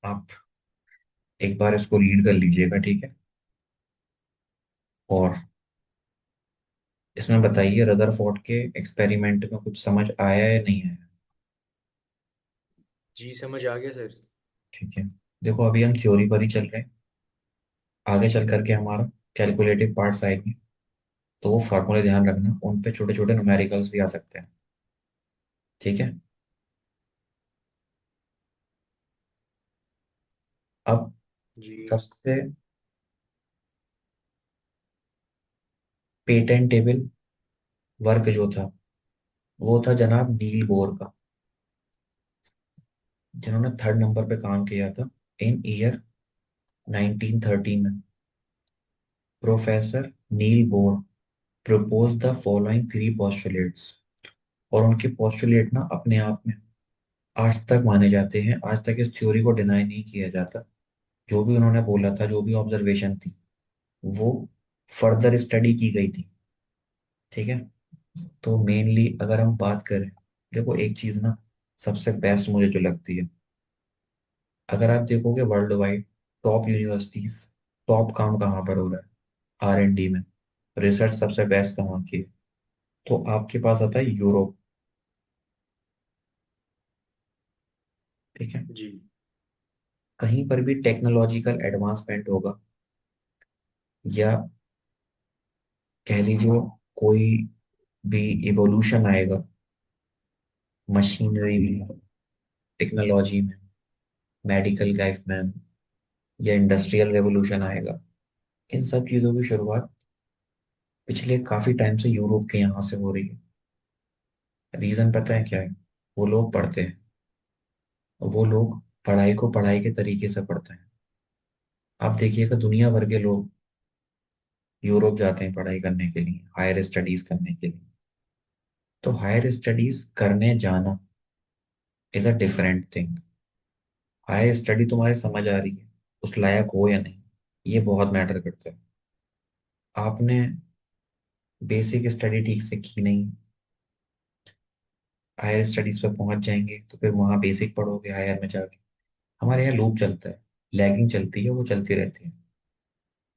आप एक बार इसको रीड कर लीजिएगा, ठीक है। और इसमें बताइए रदरफोर्ड के एक्सपेरिमेंट में कुछ समझ आया या नहीं आया। जी समझ आ गया सर। ठीक है। देखो अभी हम थ्योरी पर ही चल रहे हैं। आगे चल करके हमारा कैलकुलेटिव पार्ट्स आएंगे, तो वो फार्मूले ध्यान रखना, उन पे छोटे छोटे न्यूमेरिकल्स भी आ सकते हैं। ठीक है। अब जी सबसे पेटेंटेबल वर्क जो था वो था जनाब नील बोर का, जिन्होंने थर्ड नंबर पे काम किया था इन ईयर 1913 में। Professor Niels Bohr propose the following three postulates. और उनके पोस्टुलेट ना अपने आप में आज तक माने जाते हैं, आज तक इस थ्योरी को डिनाई नहीं किया जाता। जो भी उन्होंने बोला था, जो भी ऑब्जर्वेशन थी, वो फर्दर स्टडी की गई थी। ठीक है। तो मेनली अगर हम बात करें, देखो एक चीज ना सबसे बेस्ट मुझे जो लगती है, अगर आप देखोगे world wide top universities, top काम कहाँ पर हो रहा है, R&D में, रिसर्च सबसे बेस्ट कहाँ की है, तो आपके पास आता है यूरोप। ठीक है। जी कहीं पर भी टेक्नोलॉजिकल एडवांसमेंट होगा, या कह लीजिए कोई भी इवोल्यूशन आएगा मशीनरी में, टेक्नोलॉजी में, मेडिकल लाइफ में, या इंडस्ट्रियल रेवोल्यूशन आएगा, इन सब चीजों की शुरुआत पिछले काफी टाइम से यूरोप के यहाँ से हो रही है। रीजन पता है क्या है? वो लोग पढ़ते हैं, वो लोग पढ़ाई को पढ़ाई के तरीके से पढ़ते हैं। आप देखिएगा दुनिया भर के लोग यूरोप जाते हैं पढ़ाई करने के लिए, हायर स्टडीज करने के लिए। तो हायर स्टडीज करने जाना is a different thing. Higher study तुम्हारी समझ आ रही है, उस लायक हो या नहीं, ये बहुत मैटर करता है। आपने बेसिक स्टडी ठीक से की नहीं, हायर स्टडीज पे पहुंच जाएंगे तो फिर वहां बेसिक पढ़ोगे हायर में जाके। हमारे यहाँ लूप चलता है, लैगिंग चलती है, वो चलती रहती है।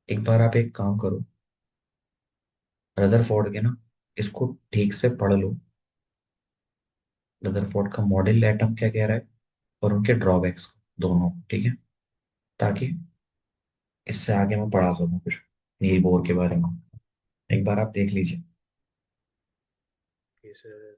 एक बार आप एक काम करो, रदरफोर्ड के ना इसको ठीक से पढ़ लो, रदरफोर्ड का मॉडल एटम क्या कह रहा है और उनके ड्रॉबैक्स दोनों, ठीक है, ताकि इससे आगे मैं पढ़ा सकूं कुछ नील बोर के बारे में। एक बार आप देख लीजिए। ये सर।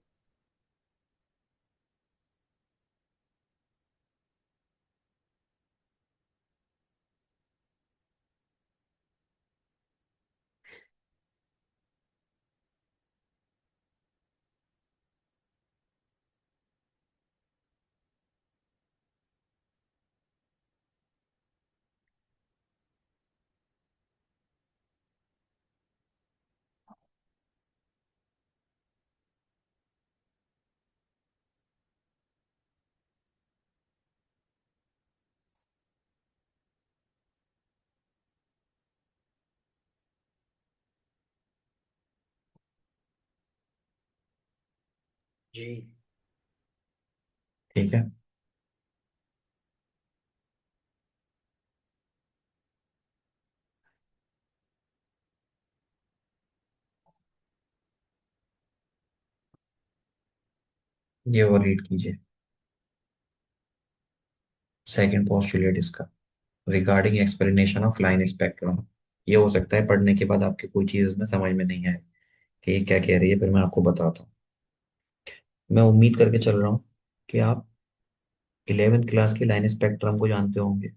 जी ठीक है। ये और रीड कीजिए, सेकंड पोस्टुलेट इसका, regarding explanation of line spectrum. ये हो सकता है पढ़ने के बाद आपके कोई चीज में समझ में नहीं आए कि ये क्या कह रही है, फिर मैं आपको बताता हूँ। मैं उम्मीद करके चल रहा हूँ कि आप 11th क्लास के लाइन स्पेक्ट्रम को जानते होंगे,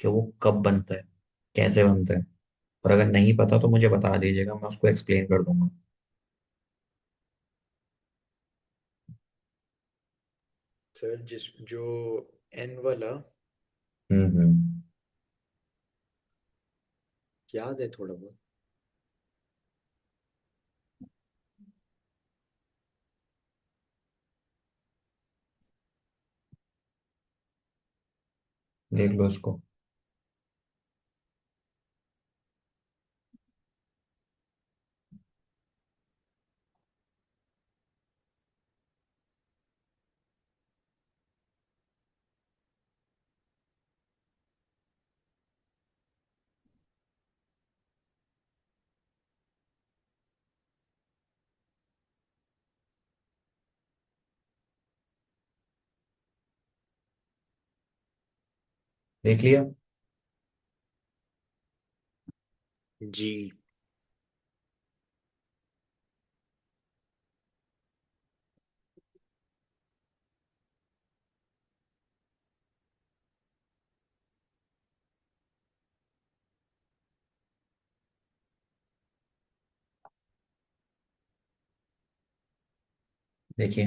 कि वो कब बनता है, कैसे बनता है। और अगर नहीं पता तो मुझे बता दीजिएगा, मैं उसको एक्सप्लेन कर दूंगा। सर, जिस जो एन वाला हम्म। याद है थोड़ा बहुत। देख लो इसको। देख लिया। जी। देखिए,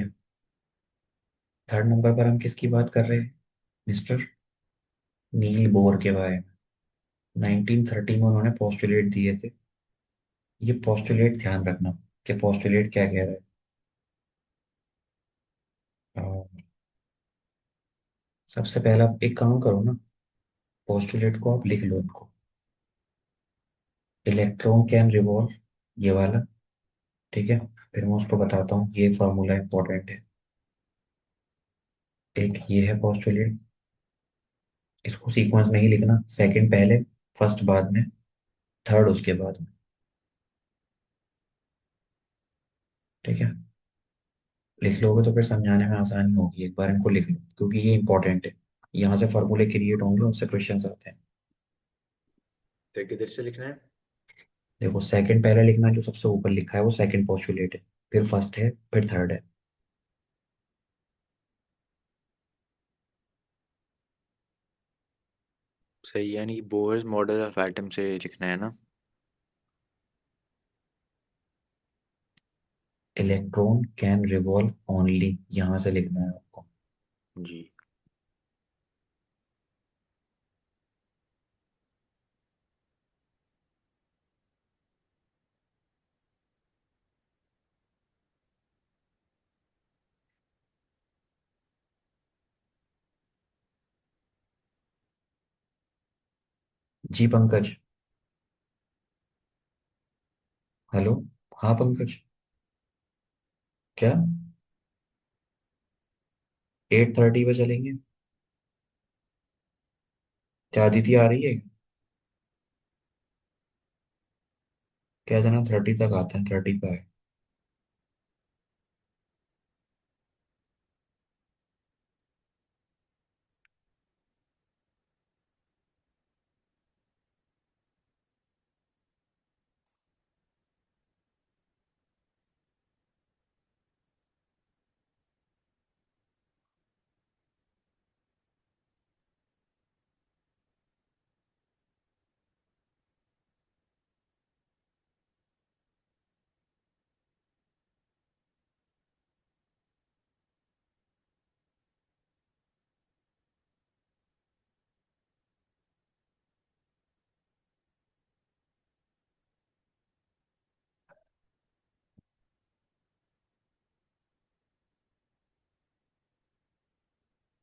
थर्ड नंबर पर हम किसकी बात कर रहे हैं? मिस्टर नील बोर के बारे में। 1930 में उन्होंने पोस्टुलेट दिए थे। ये पोस्टुलेट ध्यान रखना कि पोस्टुलेट क्या कह रहा है। सबसे पहला एक काम करो ना, पोस्टुलेट को आप लिख लो इनको। इलेक्ट्रॉन कैन रिवॉल्व, ये वाला। ठीक है, फिर मैं उसको बताता हूँ, ये फॉर्मूला इंपॉर्टेंट है। एक ये है पोस्टुलेट, इसको सीक्वेंस में ही लिखना, सेकंड पहले, फर्स्ट बाद में, थर्ड उसके बाद में। ठीक है, लिख लोगे तो फिर समझाने में आसानी होगी। एक बार इनको लिख लो क्योंकि ये इंपॉर्टेंट है। यहाँ से फॉर्मूले क्रिएट होंगे, उनसे क्वेश्चन आते हैं। तो किधर से लिखना है? देखो, सेकंड पहले लिखना, जो सबसे ऊपर लिखा है वो सेकंड पोस्टुलेट है, फिर फर्स्ट है, फिर थर्ड है। सही, यानी बोर्स मॉडल ऑफ एटम से लिखना है ना? इलेक्ट्रॉन कैन रिवॉल्व ओनली, यहाँ से लिखना है आपको। जी। जी पंकज। हेलो। हाँ पंकज। क्या? 8:30 पे चलेंगे? क्या अदिति आ रही है? क्या देना, 30 तक आते हैं, 30 पे है।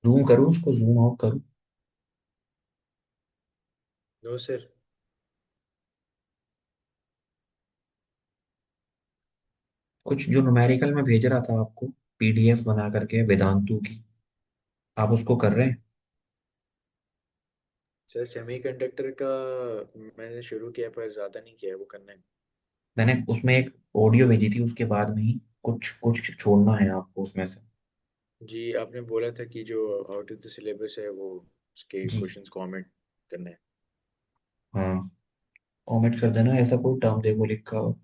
जूम करूँ उसको, जूम आउट करूँ? No sir. कुछ जो न्यूमेरिकल में भेज रहा था आपको, पीडीएफ बना करके वेदांतु की, आप उसको कर रहे हैं? सर सेमीकंडक्टर का मैंने शुरू किया पर ज़्यादा नहीं किया है, वो करना है। मैंने उसमें एक ऑडियो भेजी थी, उसके बाद में ही कुछ कुछ छोड़ना है आपको उसमें से। जी, आपने बोला था कि जो आउट ऑफ द सिलेबस है वो उसके जी। क्वेश्चंस कमेंट करना है। हाँ, कमेंट कर देना, ऐसा कोई टर्म देखो लिखा हो।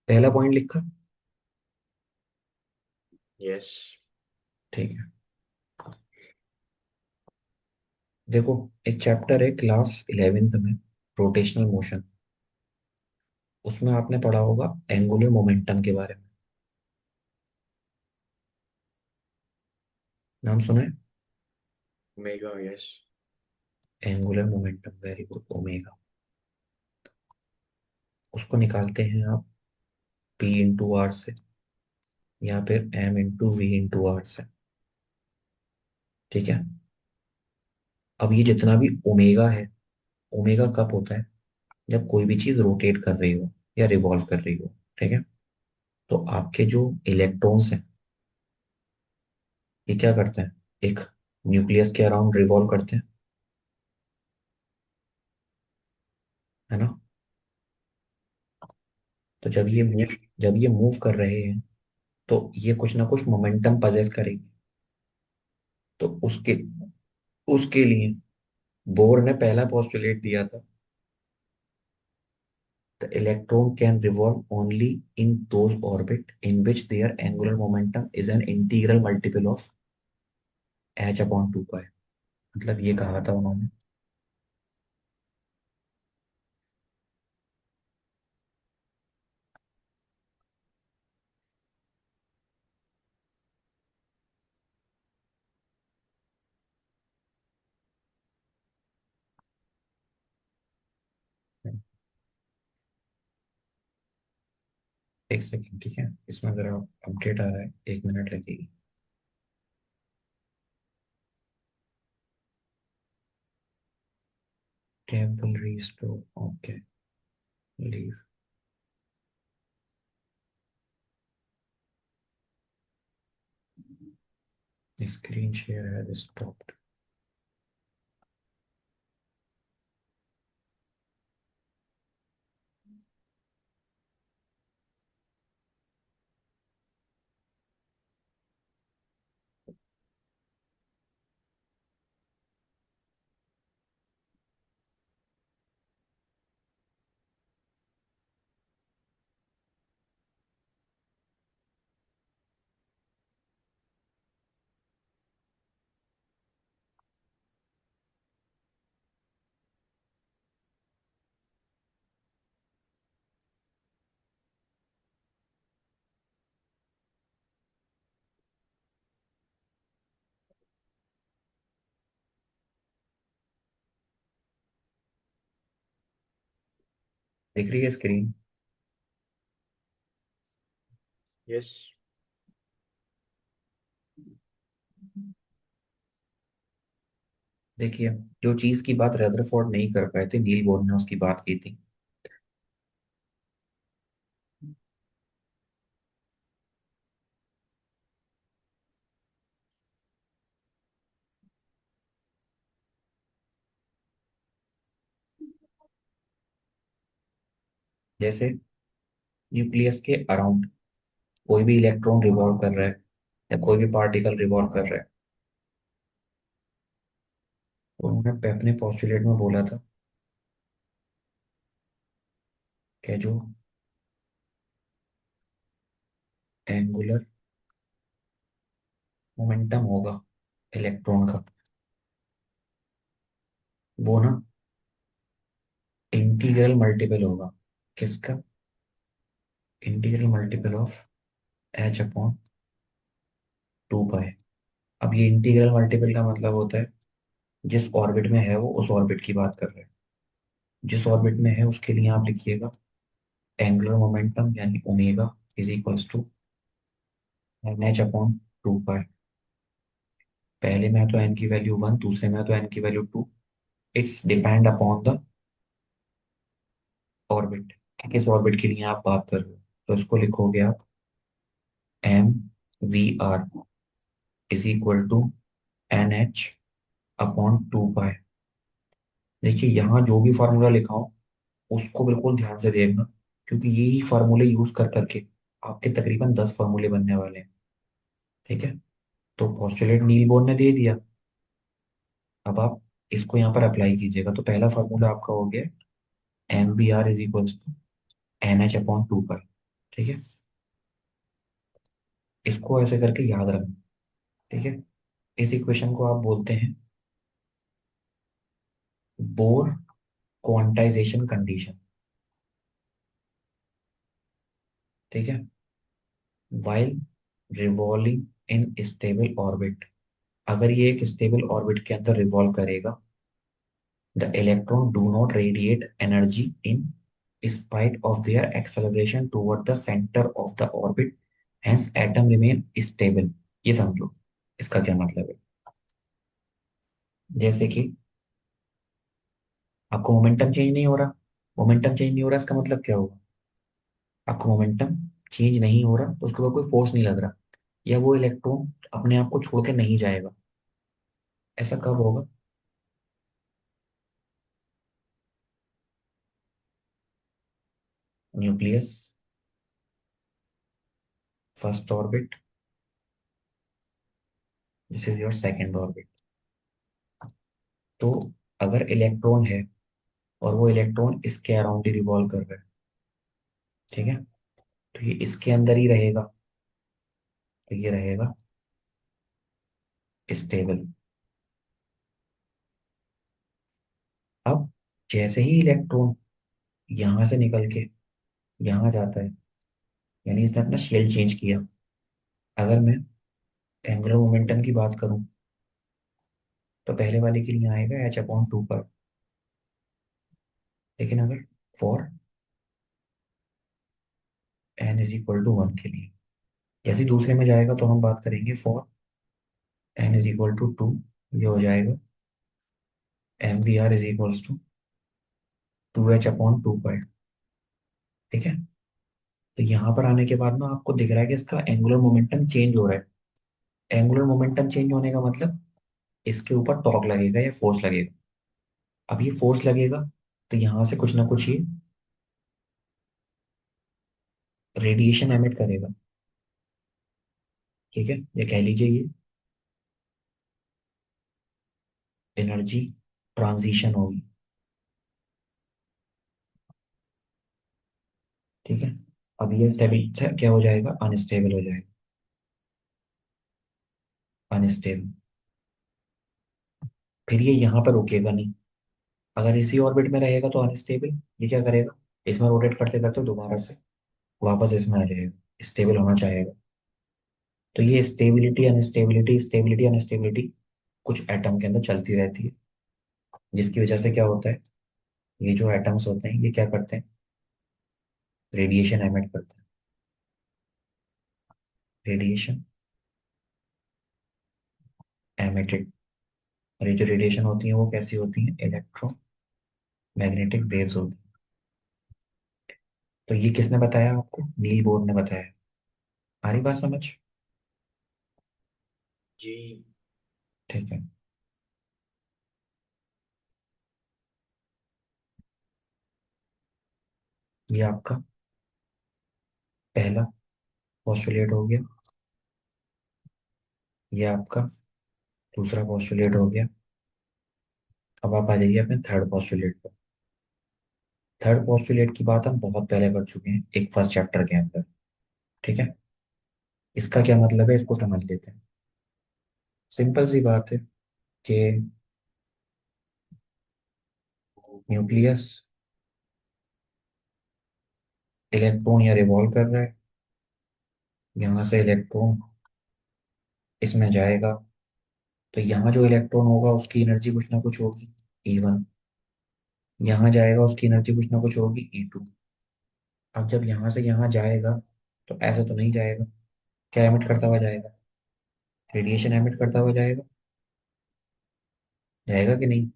पहला पॉइंट लिखा? यस। ठीक है। देखो, एक चैप्टर है क्लास 11th में, रोटेशनल मोशन। उसमें आपने पढ़ा होगा एंगुलर मोमेंटम के बारे में। नाम सुना है? Omega, yes. Angular momentum, very good, omega. उसको निकालते हैं आप पी इंटू आर से, या फिर M into V into R से। ठीक है। अब ये जितना भी ओमेगा है, ओमेगा कब होता है? जब कोई भी चीज रोटेट कर रही हो या रिवॉल्व कर रही हो। ठीक है। तो आपके जो इलेक्ट्रॉन्स हैं, ये क्या करते हैं? एक न्यूक्लियस के अराउंड रिवॉल्व करते हैं, है ना? तो जब ये मूव कर रहे हैं तो ये कुछ ना कुछ मोमेंटम पजेस करेंगे। तो उसके लिए बोर ने पहला पोस्टुलेट दिया था, the electron can revolve only in those orbit in which their angular momentum is an integral multiple of h upon 2 pi। मतलब ये कहा था उन्होंने। एक सेकंड, ठीक है, इसमें जरा अपडेट आ रहा है, 1 मिनट लगेगी। Table restore, okay, leave. Screen share है स्टॉप्ड। दिख रही है स्क्रीन? यस। देखिए, जो चीज की बात रदरफोर्ड नहीं कर पाए थे, नील बोर ने उसकी बात की थी। जैसे न्यूक्लियस के अराउंड कोई भी इलेक्ट्रॉन रिवॉल्व कर रहा है या कोई भी पार्टिकल रिवॉल्व कर रहा है, तो उन्होंने अपने पोस्टुलेट में बोला था कि जो एंगुलर मोमेंटम होगा इलेक्ट्रॉन का, वो ना इंटीग्रल मल्टीपल होगा। किसका? Integral multiple of H upon 2 पाई। अब ये इंटीग्रल मल्टीपल का मतलब होता है जिस ऑर्बिट में है वो उस ऑर्बिट की बात कर रहे हैं। जिस ऑर्बिट में है उसके लिए आप लिखिएगा एंगुलर मोमेंटम यानी omega is equals to N H upon 2 pi. पहले में है तो एन की वैल्यू 1, दूसरे में है तो एन की value 2। It's depend upon the orbit कि किस ऑर्बिट के लिए आप बात कर रहे हो। तो इसको लिखोगे आप M V R is equal to N H upon 2 pi. देखिए यहाँ जो भी फार्मूला लिखा हो उसको बिल्कुल ध्यान से देखना, क्योंकि यही फार्मूले यूज कर करके आपके तकरीबन 10 फार्मूले बनने वाले हैं। ठीक है, तो पोस्टुलेट नील बोर ने दे दिया। अब आप इसको यहाँ पर अप्लाई कीजिएगा, तो पहला फार्मूला आपका हो गया M B R is equals to N H upon 2 pi. ठीक है, इसको ऐसे करके याद रखना। ठीक है, इस इक्वेशन को आप बोलते हैं बोर क्वांटाइजेशन कंडीशन। ठीक है, while revolving in stable orbit, अगर ये एक स्टेबल ऑर्बिट के अंदर रिवॉल्व करेगा, the electron do not radiate energy in spite of their acceleration toward the center of the orbit, hence atom remain stable। ये समझो इसका क्या मतलब है। जैसे कि आपको मोमेंटम चेंज नहीं हो रहा, मोमेंटम चेंज नहीं हो रहा, इसका मतलब क्या होगा? आपको मोमेंटम चेंज नहीं हो रहा तो उसके ऊपर कोई फोर्स नहीं लग रहा, या वो इलेक्ट्रॉन अपने आप को छोड़ के नहीं जाएगा। ऐसा कब होगा? Nucleus first orbit, this is your second orbit. तो अगर इलेक्ट्रॉन है और वो इलेक्ट्रॉन इसके अराउंड ही रिवॉल्व कर रहा है, ठीक है, तो ये इसके अंदर ही रहेगा, तो ये रहेगा स्टेबल। अब जैसे ही इलेक्ट्रॉन यहां से निकल के यहाँ जाता है, यानी इसने अपना शेल चेंज किया। अगर मैं एंगुलर मोमेंटम की बात करूं तो पहले वाले के लिए आएगा h/2 पर, लेकिन अगर फॉर n = 1 के लिए, जैसे ही दूसरे में जाएगा तो हम बात करेंगे फॉर n = 2, ये हो जाएगा mvr = 2h/2 पर। ठीक है, तो यहाँ पर आने के बाद ना आपको दिख रहा है कि इसका एंगुलर मोमेंटम चेंज हो रहा है। एंगुलर मोमेंटम चेंज होने का मतलब इसके ऊपर टॉर्क लगेगा या फोर्स लगेगा। अब ये फोर्स लगेगा तो यहाँ से कुछ ना कुछ ये रेडिएशन एमिट करेगा। ठीक है, ये कह लीजिए ये एनर्जी ट्रांजिशन होगी। ठीक है, अब ये स्टेबल क्या हो जाएगा, अनस्टेबल हो जाएगा, अनस्टेबल। फिर ये यहाँ पर रुकेगा नहीं, अगर इसी ऑर्बिट में रहेगा तो अनस्टेबल। ये क्या करेगा, इसमें रोटेट करते करते दोबारा से वापस इसमें आ जाएगा, स्टेबल होना चाहेगा। तो ये स्टेबिलिटी अनस्टेबिलिटी, स्टेबिलिटी अनस्टेबिलिटी कुछ एटम के अंदर चलती रहती है, जिसकी वजह से क्या होता है, ये जो एटम्स होते हैं ये क्या करते हैं, रेडिएशन एमिट करते हैं, रेडिएशन एमिटेड। और ये जो रेडिएशन होती है वो कैसी होती है, इलेक्ट्रोमैग्नेटिक वेव्स होती हैं। तो ये किसने बताया आपको, नील बोर ने बताया। आ रही बात समझ। जी। ठीक है, ये आपका पहला पॉस्टुलेट हो गया, ये आपका दूसरा पॉस्टुलेट हो गया। अब आप आ जाइए अपने थर्ड पॉस्टुलेट पर। थर्ड पॉस्टुलेट की बात हम बहुत पहले कर चुके हैं एक फर्स्ट चैप्टर के अंदर। ठीक है, इसका क्या मतलब है इसको समझ लेते हैं। सिंपल सी बात है कि न्यूक्लियस इलेक्ट्रॉन या रिवॉल्व कर रहा है, यहाँ से इलेक्ट्रॉन इसमें जाएगा, तो यहाँ जो इलेक्ट्रॉन होगा उसकी एनर्जी कुछ ना कुछ होगी, E1। यहाँ जाएगा उसकी एनर्जी कुछ ना कुछ होगी, E2। अब जब यहाँ से यहाँ जाएगा तो ऐसे तो नहीं जाएगा, क्या एमिट करता हुआ जाएगा, रेडिएशन एमिट करता हुआ जाएगा, जाएगा कि नहीं।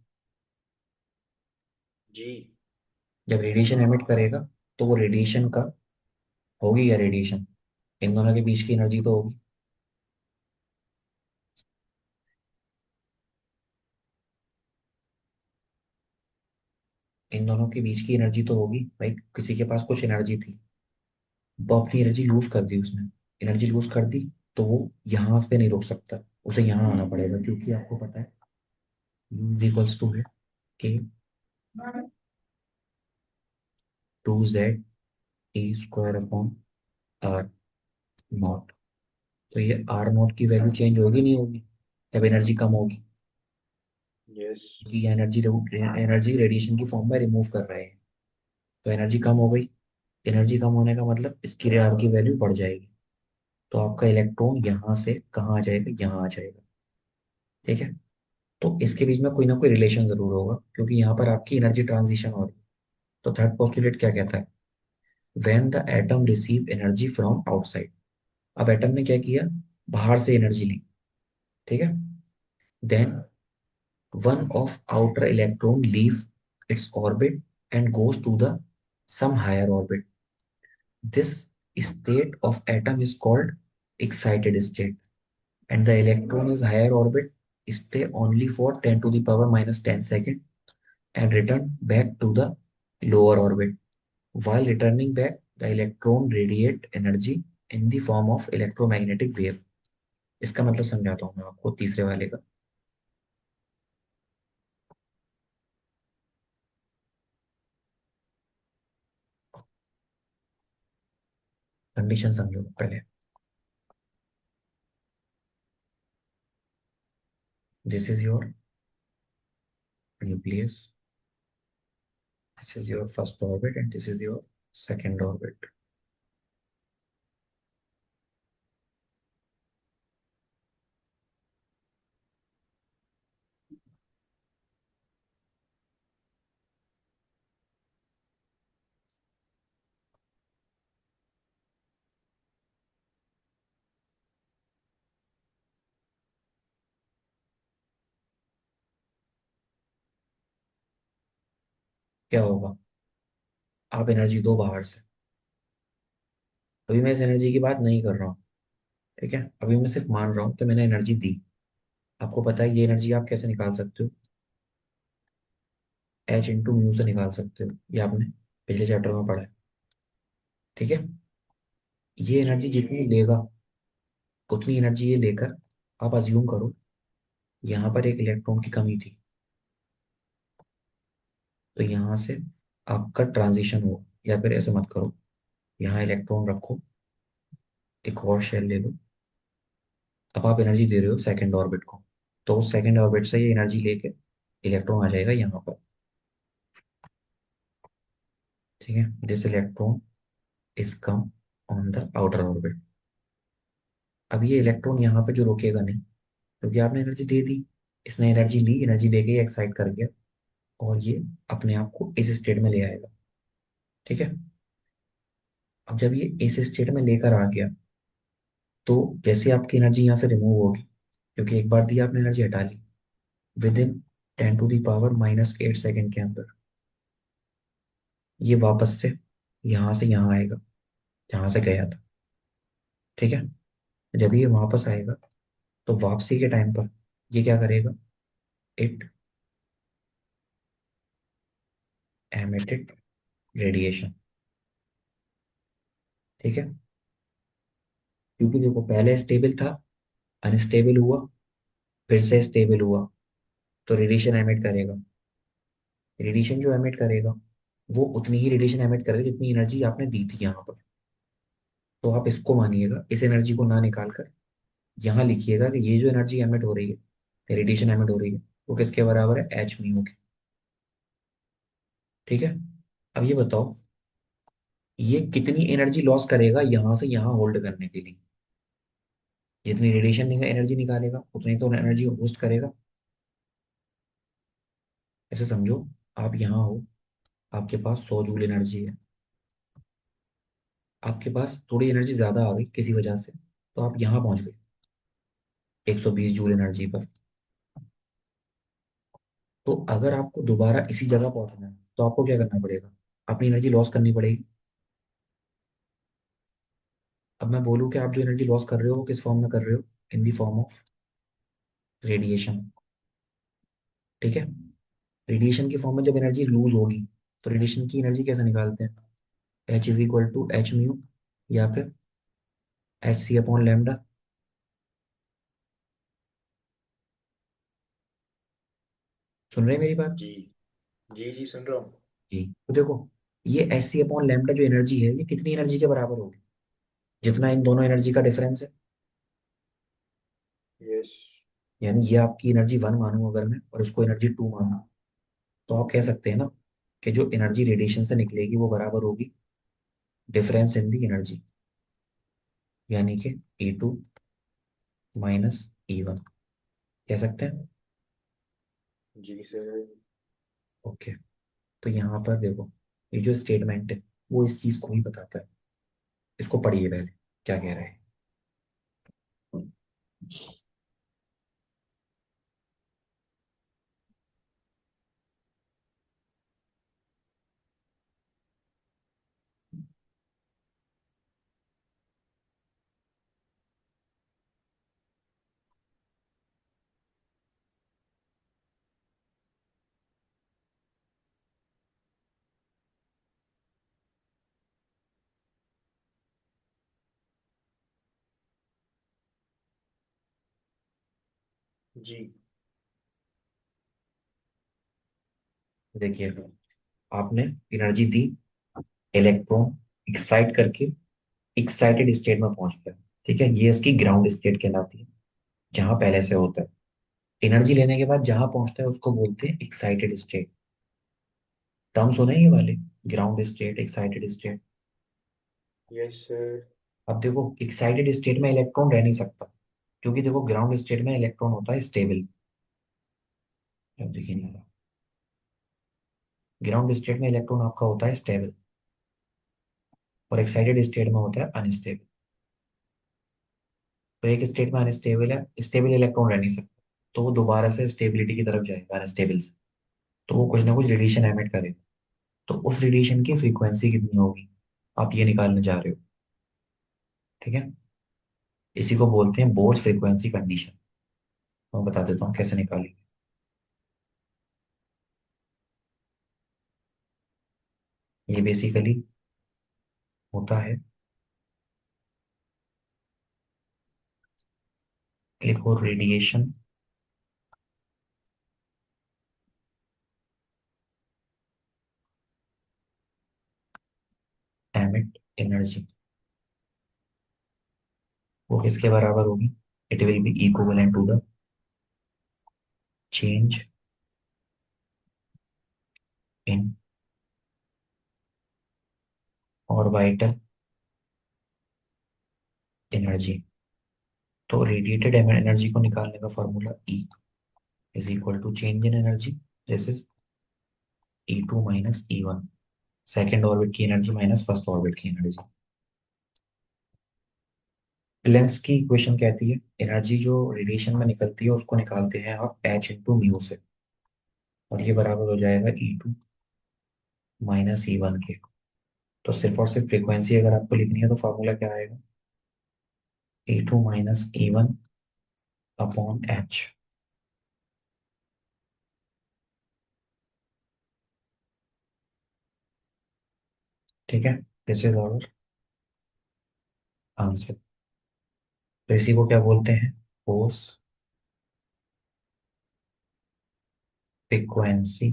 जी। जब रेडिएशन एमिट करेगा तो वो रेडिएशन का होगी या रेडिएशन, इन दोनों के बीच की एनर्जी तो होगी। इन दोनों के बीच की एनर्जी तो होगी भाई, किसी के पास कुछ एनर्जी थी, वो अपनी एनर्जी लूज कर दी उसने, एनर्जी लूज कर दी, तो वो यहाँ पे नहीं रुक सकता, उसे यहाँ आना पड़ेगा, क्योंकि आपको पता है U = है के 2Z T² / R0। तो ये R0 की वैल्यू चेंज होगी नहीं होगी जब एनर्जी कम होगी, यस। क्योंकि एनर्जी एनर्जी रेडिएशन की फॉर्म में रिमूव कर रहे हैं। तो एनर्जी कम हो गई, एनर्जी कम होने का मतलब इसकी आर की वैल्यू बढ़ जाएगी, तो आपका इलेक्ट्रॉन यहाँ से कहाँ आ जाएगा, यहाँ आ जाएगा। ठीक है, तो इसके बीच में कोई ना कोई रिलेशन जरूर होगा, क्योंकि यहाँ पर आपकी एनर्जी ट्रांजिशन हो रही है। तो थर्ड पोस्टुलेट क्या कहता है, when the atom receive energy from outside. अब एटम ने क्या किया, बाहर से एनर्जी ली। ठीक है, then one of outer electron leave its orbit and goes to the some higher orbit. This state of atom is called excited state, and the electron is higher orbit stay only for 10 to the power minus 10 second and return back to the lower orbit. While returning back, the electron radiate energy. In the form of electromagnetic wave. इसका मतलब समझाता हूँ मैं आपको तीसरे वाले का। Condition समझो पहले। This is your nucleus, this is your first orbit and this is your second orbit. क्या होगा? आप एनर्जी दो बाहर से। अभी मैं इस एनर्जी की बात नहीं कर रहा हूँ, ठीक है? अभी मैं सिर्फ मान रहा हूँ कि मैंने एनर्जी दी। आपको पता है ये एनर्जी आप कैसे निकाल सकते हो? एच इंटू म्यू से निकाल सकते हो, ये आपने पिछले चैप्टर में पढ़ा है, ठीक है? ये जी एनर्जी जितनी लेगा उतनी एनर्जी ये लेकर, आप अज्यूम करो यहाँ पर एक इलेक्ट्रॉन की कमी थी, तो यहाँ से आपका ट्रांजिशन हो। या फिर ऐसे मत करो, यहाँ इलेक्ट्रॉन रखो, एक और शेल ले लो। अब आप एनर्जी दे रहे हो सेकंड ऑर्बिट को, तो सेकंड ऑर्बिट से ये एनर्जी लेके इलेक्ट्रॉन आ जाएगा यहाँ पर, ठीक है? This electron is come on the outer orbit. अब ये इलेक्ट्रॉन यहाँ पे जो रुकेगा नहीं, क्योंकि आपने एनर्जी दे दी। इसने एनर्जी ली, एनर्जी लेके ये एक्साइट कर गया, और ये अपने आप को इस स्टेट में ले आएगा, ठीक है? अब जब ये इस स्टेट में लेकर आ गया, तो जैसे आपकी एनर्जी यहाँ से रिमूव होगी, क्योंकि एक बार दी आपने एनर्जी हटा ली, विद इन 10⁻⁻⁸ के अंदर ये वापस से यहाँ से यहाँ आएगा, जहाँ से गया था, ठीक है? जब ये वापस आएगा, तो वापसी के टाइम पर ये क्या करेगा? इट एमिटेड रेडिएशन, ठीक है? क्योंकि देखो पहले स्टेबल था, अनस्टेबल हुआ, फिर से स्टेबल हुआ, तो रेडिएशन एमिट करेगा। रेडिएशन जो एमिट करेगा, वो उतनी ही रेडिएशन एमिट करेगा जितनी एनर्जी आपने दी थी यहाँ पर। तो आप इसको मानिएगा, इस एनर्जी को ना निकाल कर यहाँ लिखिएगा कि ये जो एनर्जी एमिट हो रही है, रेडिएशन एमिट हो रही है, वो किसके बराबर है? एच म्यू के, ठीक है? अब ये बताओ, ये कितनी एनर्जी लॉस करेगा यहाँ से यहाँ होल्ड करने के लिए? जितनी रेडिएशन एनर्जी निकालेगा उतनी तो एनर्जी होस्ट करेगा। ऐसे समझो, आप यहाँ हो, आपके पास 100 जूल एनर्जी है, आपके पास थोड़ी एनर्जी ज्यादा आ गई किसी वजह से, तो आप यहाँ पहुंच गए 120 जूल एनर्जी पर। तो अगर आपको दोबारा इसी जगह पहुंचना है, तो आपको क्या करना पड़ेगा? अपनी एनर्जी लॉस करनी पड़ेगी। अब मैं बोलूँ कि आप जो एनर्जी लॉस कर रहे हो वो किस फॉर्म में कर रहे हो? इन दी फॉर्म ऑफ रेडिएशन, ठीक है? रेडिएशन के फॉर्म में जब एनर्जी लूज होगी, तो रेडिएशन की एनर्जी कैसे निकालते हैं? H is equal to H mu, या फिर एच सी अपॉन लैम्डा। सुन रहे हैं मेरी बात? जी जी जी, सुन रहा हूँ। जी। तो देखो, ये एच सी अपॉन लैम्डा जो एनर्जी है, ये कितनी एनर्जी के बराबर होगी? जितना इन दोनों एनर्जी का डिफरेंस है। यस। यानी ये आपकी एनर्जी वन मानूं अगर मैं, और इसको एनर्जी टू मानूं, तो आप कह सकते हैं ना कि जो एनर्जी रेडिएशन से निकलेगी वो बराबर होगी डिफरेंस इन दी एनर्जी, यानी कि E2 - E1, कह सकते हैं। जी सर। ओके। तो यहाँ पर देखो, ये जो स्टेटमेंट है वो इस चीज को ही बताता है। इसको पढ़िए पहले, क्या कह रहा है। जी। देखिए, आपने एनर्जी दी, इलेक्ट्रॉन एक्साइट करके एक्साइटेड स्टेट में पहुंच गया। ठीक है, ये इसकी ग्राउंड स्टेट कहलाती है, जहां पहले से होता है। एनर्जी लेने के बाद जहां पहुंचता है उसको बोलते हैं एक्साइटेड स्टेट। टर्म सुने ये वाले, ground state, excited state. Yes sir. अब देखो, एक्साइटेड स्टेट में इलेक्ट्रॉन रह नहीं सकता, क्योंकि देखो ग्राउंड स्टेट में इलेक्ट्रॉन होता है स्टेबल। अब देखिए नहीं, ग्राउंड स्टेट में इलेक्ट्रॉन आपका होता है स्टेबल, और एक्साइटेड स्टेट में होता है अनस्टेबल। तो एक स्टेट में अनस्टेबल है, स्टेबल इलेक्ट्रॉन रह नहीं सकता, तो वो दोबारा से स्टेबिलिटी की तरफ जाएगा अनस्टेबल से। तो वो कुछ ना कुछ रेडिएशन एमिट करेगा। तो उस रेडिएशन की फ्रीक्वेंसी कितनी होगी, आप ये निकालने जा रहे हो। ठीक है, इसी को बोलते हैं बोर्स फ्रीक्वेंसी कंडीशन। मैं बता देता हूँ कैसे निकालेंगे। ये बेसिकली होता है, लिखो रेडिएशन एमिट एनर्जी, वो किसके बराबर होगी, it will be equivalent to the change in orbital energy. तो रेडिएटेड एनर्जी को निकालने का formula E is equal to change in energy, this is E2 minus E1, second orbit की एनर्जी माइनस फर्स्ट ऑर्बिट की energy. Lens की equation कहती है energy जो रेडिएशन में निकलती है उसको निकालते हैं आप H इंटू म्यू से, और ये बराबर हो जाएगा E2 माइनस E1 के। तो सिर्फ और सिर्फ फ्रीक्वेंसी अगर आपको लिखनी है तो फॉर्मूला क्या आएगा, E2 minus E1 upon H। ठीक है, दिस इज आवर आंसर। तो इसी को क्या बोलते हैं, फोर्स फ्रीक्वेंसी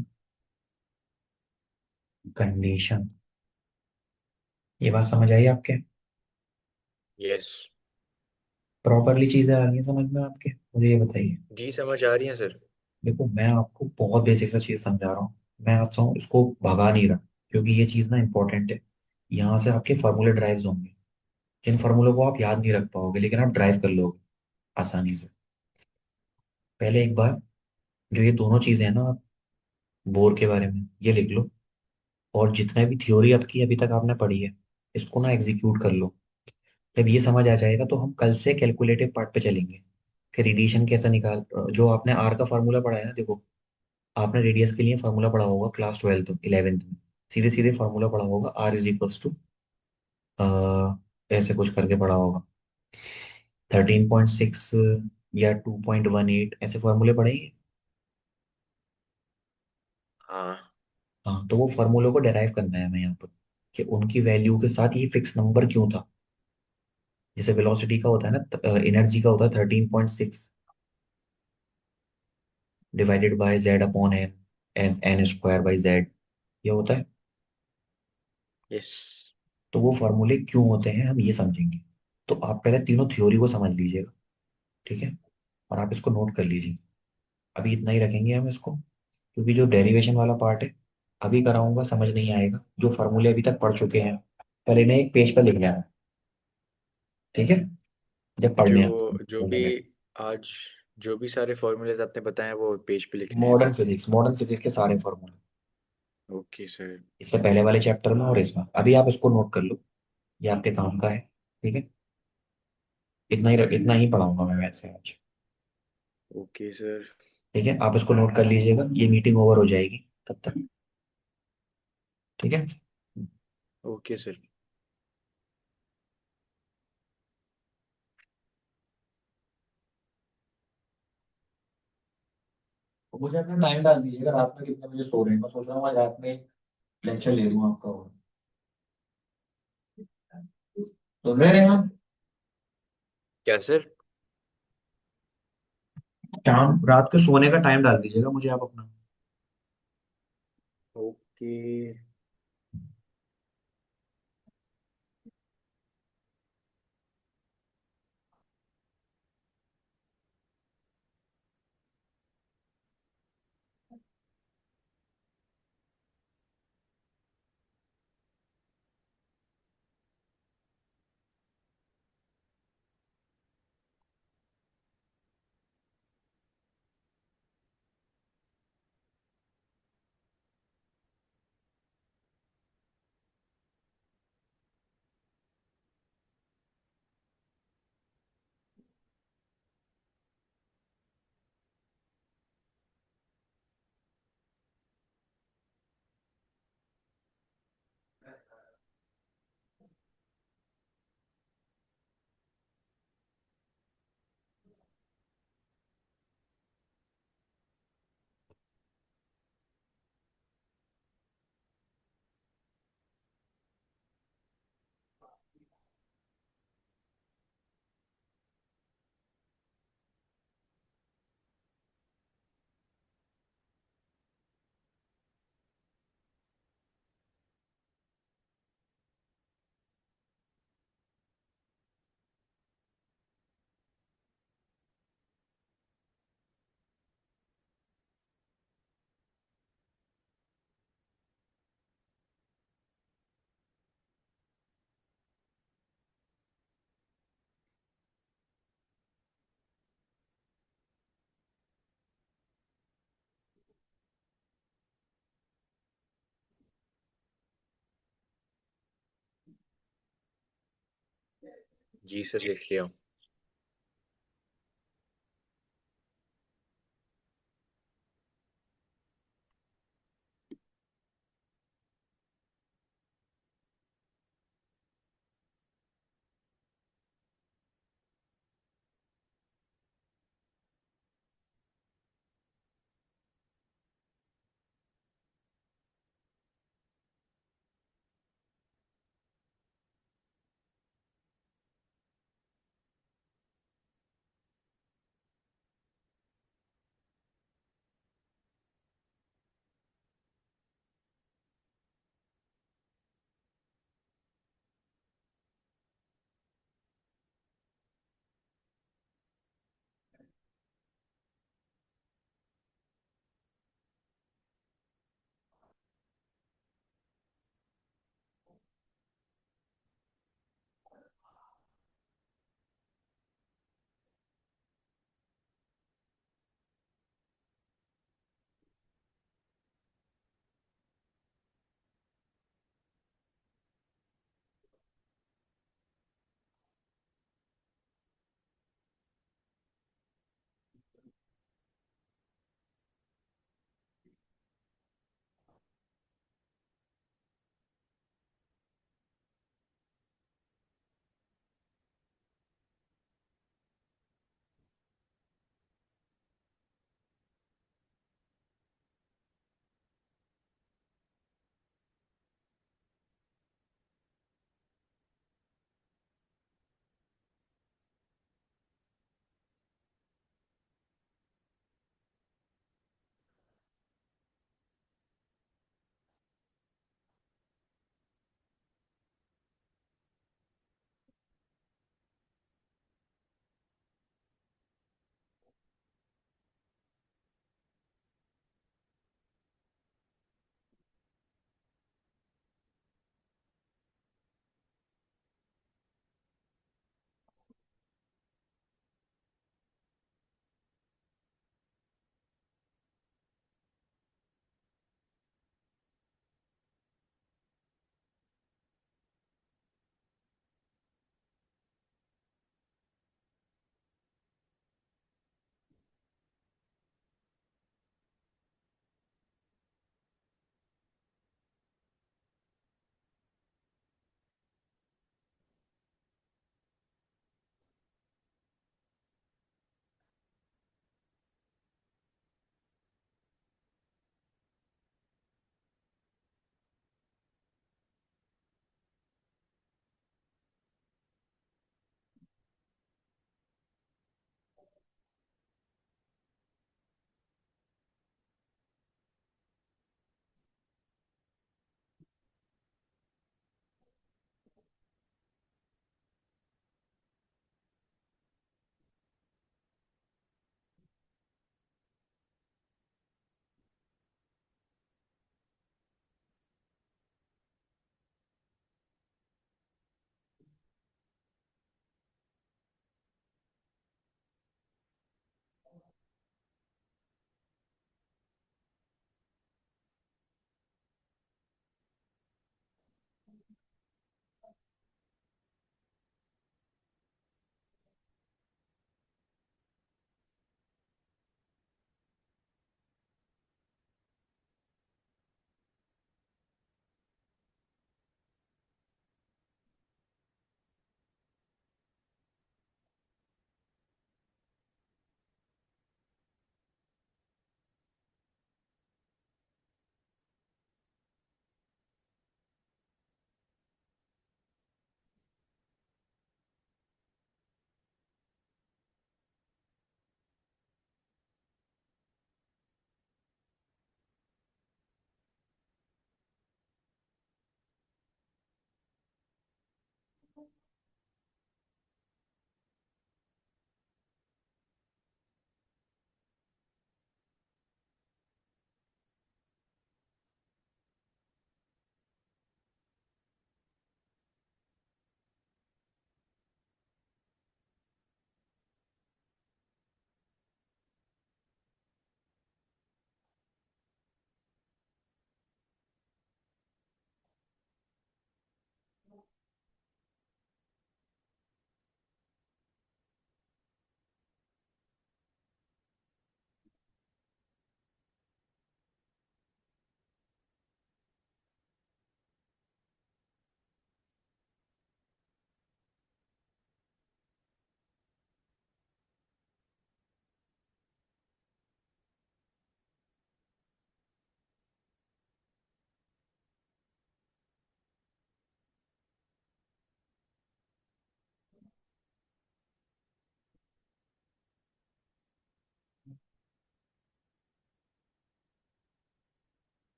कंडीशन। ये बात समझ आई आपके, यस। प्रॉपरली चीजें आ रही हैं समझ में आपके, मुझे ये बताइए। जी समझ आ रही है सर। देखो मैं आपको बहुत बेसिक सा चीज समझा रहा हूँ, मैं आता हूँ इसको भगा नहीं रहा, क्योंकि ये चीज ना इंपॉर्टेंट है। यहाँ से आपके फार्मूले ड्राइव होंगे, जिन फार्मूलों को आप याद नहीं रख पाओगे लेकिन आप ड्राइव कर लोगे आसानी से। पहले एक बार जो ये दोनों चीजें हैं ना, आप बोर के बारे में ये लिख लो, और जितना भी थ्योरी आपकी अभी तक आपने पढ़ी है इसको ना एग्जीक्यूट कर लो। जब ये समझ आ जाएगा तो हम कल से कैलकुलेटिव पार्ट पे चलेंगे, कि रेडिएशन कैसे निकाल, जो आपने आर का फार्मूला पढ़ा है ना, देखो आपने रेडियस के लिए फार्मूला पढ़ा होगा क्लास 12 11th में, सीधे सीधे फार्मूला पढ़ा होगा आर इज इक्वल्स टू, ऐसे कुछ करके पढ़ा होगा 13.6 या 2.18, ऐसे फार्मूले पढ़ेंगे। हाँ। हाँ, तो वो फार्मूलों को डेराइव करना है हमें यहाँ पर, कि उनकी वैल्यू के साथ ये फिक्स नंबर क्यों था। जैसे वेलोसिटी का होता है ना, एनर्जी का होता है 13.6 divided by Z upon N, N N square by Z, ये होता है। यस। तो वो फार्मूले क्यों होते हैं हम ये समझेंगे। तो आप पहले तीनों थ्योरी को समझ लीजिएगा। ठीक है, और आप इसको नोट कर लीजिए। अभी इतना ही रखेंगे हम इसको, क्योंकि जो डेरिवेशन वाला पार्ट है अभी कराऊंगा समझ नहीं आएगा, जो फार्मूले अभी तक पढ़ चुके हैं पहले इन्हें एक पेज पर लिख लेना। ठीक है, जब पढ़ने जो जो भी लगे। आज जो भी सारे फॉर्मूलेज आपने बताए वो पेज पे लिखने हैं। मॉडर्न फिजिक्स के सारे फॉर्मूले, ओके सर। इससे पहले वाले चैप्टर में और इसमें, अभी आप इसको नोट कर लो, ये आपके काम का है। ठीक है, इतना ही पढ़ाऊंगा मैं वैसे आज। Okay sir. ठीक है, आप इसको नोट कर लीजिएगा, ये मीटिंग ओवर हो जाएगी तब तक। ठीक है, ओके सर। तो मुझे अपना टाइम डाल दीजिएगा, रात में कितने बजे सो रहे हैं, मैं सोच रहा हूँ आज रात में लेक्चर ले लूँ आपका। और सुन रहे हैं हम, क्या सर? शाम रात को सोने का टाइम डाल दीजिएगा मुझे आप अपना। ओके। जी सर, लिख लिया।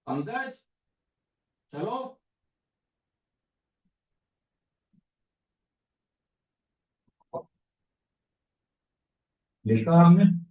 पंकज, चलो। लिखा हमने।